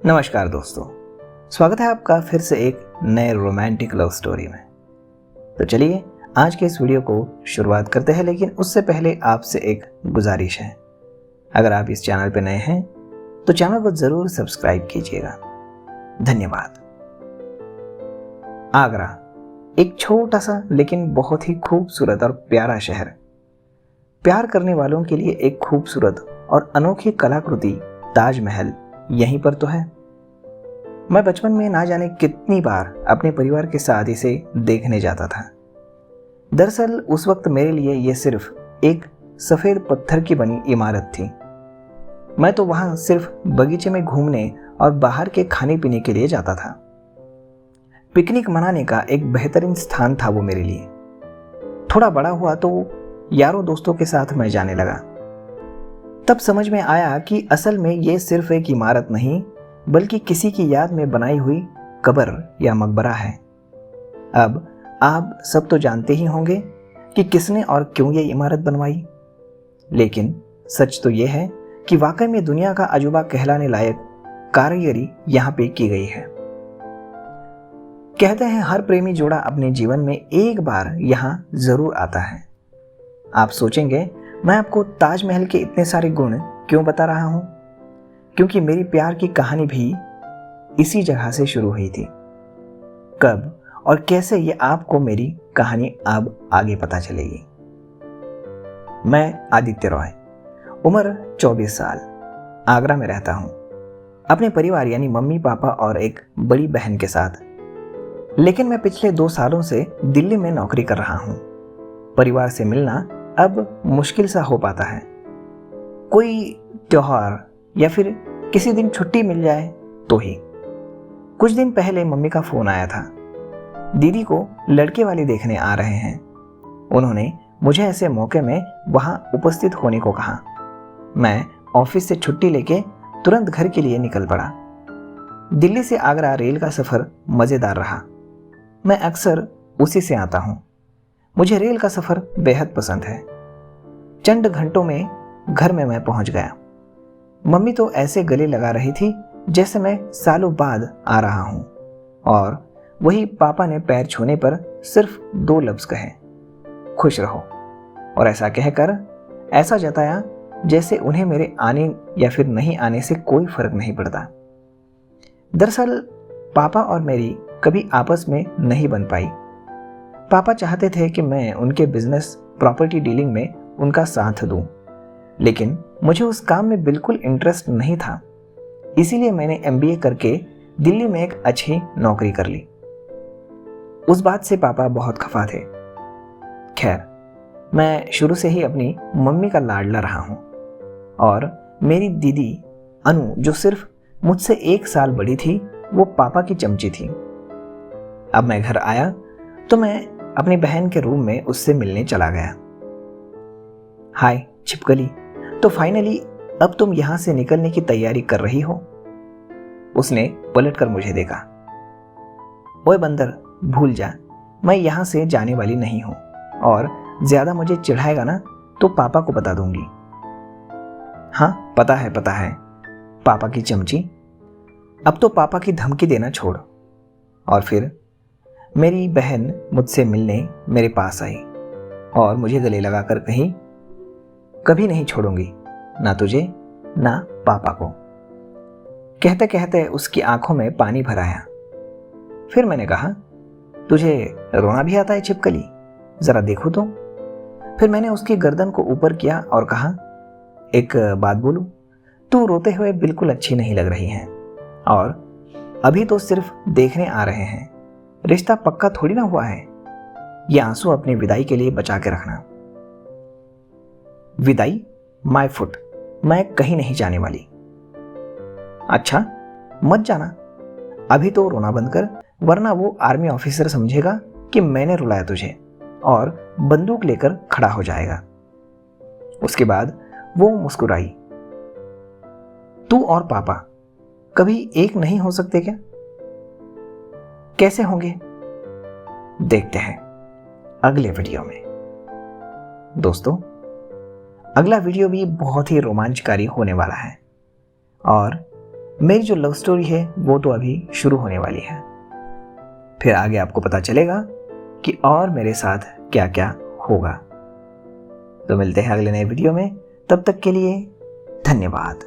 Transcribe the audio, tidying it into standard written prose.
नमस्कार दोस्तों, स्वागत है आपका फिर से एक नए रोमांटिक लव स्टोरी में। तो चलिए आज के इस वीडियो को शुरुआत करते हैं, लेकिन उससे पहले आपसे एक गुजारिश है। अगर आप इस चैनल पर नए हैं तो चैनल को जरूर सब्सक्राइब कीजिएगा। धन्यवाद। आगरा एक छोटा सा लेकिन बहुत ही खूबसूरत और प्यारा शहर। प्यार करने वालों के लिए एक खूबसूरत और अनोखी कलाकृति ताजमहल यहीं पर तो है। मैं बचपन में ना जाने कितनी बार अपने परिवार के साथ इसे देखने जाता था। दरअसल उस वक्त मेरे लिए यह सिर्फ एक सफेद पत्थर की बनी इमारत थी। मैं तो वहां सिर्फ बगीचे में घूमने और बाहर के खाने पीने के लिए जाता था। पिकनिक मनाने का एक बेहतरीन स्थान था वो मेरे लिए। थोड़ा बड़ा हुआ तो यारों दोस्तों के साथ मैं जाने लगा। तब समझ में आया कि असल में ये सिर्फ एक इमारत नहीं बल्कि किसी की याद में बनाई हुई कब्र या मकबरा है। अब आप सब तो जानते ही होंगे कि किसने और क्यों ये इमारत बनवाई, लेकिन सच तो ये है कि वाकई में दुनिया का अजूबा कहलाने लायक कारीगरी यहाँ पे की गई है। कहते हैं हर प्रेमी जोड़ा अपने जीवन में एक बार यहाँ जरूर आता है। आप सोचेंगे मैं आपको ताजमहल के इतने सारे गुण क्यों बता रहा हूं? क्योंकि मेरी प्यार की कहानी भी इसी जगह से शुरू हुई थी। कब और कैसे ये आपको मेरी कहानी अब आगे पता चलेगी। मैं आदित्य रॉय, उम्र 24 साल, आगरा में रहता हूं अपने परिवार यानी मम्मी पापा और एक बड़ी बहन के साथ। लेकिन मैं पिछले 2 सालों से दिल्ली में नौकरी कर रहा हूं। परिवार से मिलना अब मुश्किल सा हो पाता है। कोई त्योहार या फिर किसी दिन छुट्टी मिल जाए तो ही। कुछ दिन पहले मम्मी का फोन आया था। दीदी को लड़के वाले देखने आ रहे हैं। उन्होंने मुझे ऐसे मौके में वहां उपस्थित होने को कहा। मैं ऑफिस से छुट्टी लेके तुरंत घर के लिए निकल पड़ा। दिल्ली से आगरा रेल का सफर मजेदार रहा। मैं अक्सर उसी से आता हूं। मुझे रेल का सफर बेहद पसंद है। चंद घंटों में घर में मैं पहुंच गया। मम्मी तो ऐसे गले लगा रही थी जैसे मैं सालों बाद आ रहा हूं, और वही पापा ने पैर छूने पर सिर्फ 2 लफ्ज कहे, खुश रहो। और ऐसा कहकर ऐसा जताया जैसे उन्हें मेरे आने या फिर नहीं आने से कोई फर्क नहीं पड़ता। दरअसल पापा और मेरी कभी आपस में नहीं बन पाई। पापा चाहते थे कि मैं उनके बिजनेस प्रॉपर्टी डीलिंग में उनका साथ दूं, लेकिन मुझे उस काम में बिल्कुल इंटरेस्ट नहीं था। इसीलिए मैंने MBA करके दिल्ली में एक अच्छी नौकरी कर ली। उस बात से पापा बहुत खफा थे। खैर, मैं शुरू से ही अपनी मम्मी का लाडला रहा हूं, और मेरी दीदी अनु जो सिर्फ मुझसे 1 साल बड़ी थी, वो पापा की चमची थी। अब मैं घर आया तो मैं अपनी बहन के रूम में उससे मिलने चला गया। हाय छिपकली, तो फाइनली अब तुम यहां से निकलने की तैयारी कर रही हो? उसने पलटकर मुझे देखा। ओए बंदर, भूल जा, मैं यहां से जाने वाली नहीं हूं, और ज्यादा मुझे चिढ़ाएगा ना तो पापा को बता दूंगी। हाँ पता है पापा की चमची। अब तो पापा की धमकी देना छोड़। और फिर मेरी बहन मुझसे मिलने मेरे पास आई और मुझे गले लगाकर कही, कभी नहीं छोड़ूंगी, ना तुझे ना पापा को। कहते कहते उसकी आंखों में पानी भर आया। फिर मैंने कहा, तुझे रोना भी आता है छिपकली? जरा देखो तो। फिर मैंने उसकी गर्दन को ऊपर किया और कहा, एक बात बोलूं, तू रोते हुए बिल्कुल अच्छी नहीं लग रही है, और अभी तो सिर्फ देखने आ रहे हैं, रिश्ता पक्का थोड़ी ना हुआ है। ये आंसू अपनी विदाई के लिए बचा के रखना। विदाई? माय फुट, मैं कहीं नहीं जाने वाली। अच्छा, मत जाना। अभी तो रोना बंद कर, वरना वो आर्मी ऑफिसर समझेगा कि मैंने रुलाया तुझे और बंदूक लेकर खड़ा हो जाएगा। उसके बाद वो मुस्कुराई। तू और पापा कभी एक नहीं हो सकते क्या? कैसे होंगे? देखते हैं अगले वीडियो में। दोस्तों, अगला वीडियो भी बहुत ही रोमांचकारी होने वाला है, और मेरी जो लव स्टोरी है वो तो अभी शुरू होने वाली है। फिर आगे आपको पता चलेगा कि और मेरे साथ क्या क्या होगा। तो मिलते हैं अगले नए वीडियो में, तब तक के लिए धन्यवाद।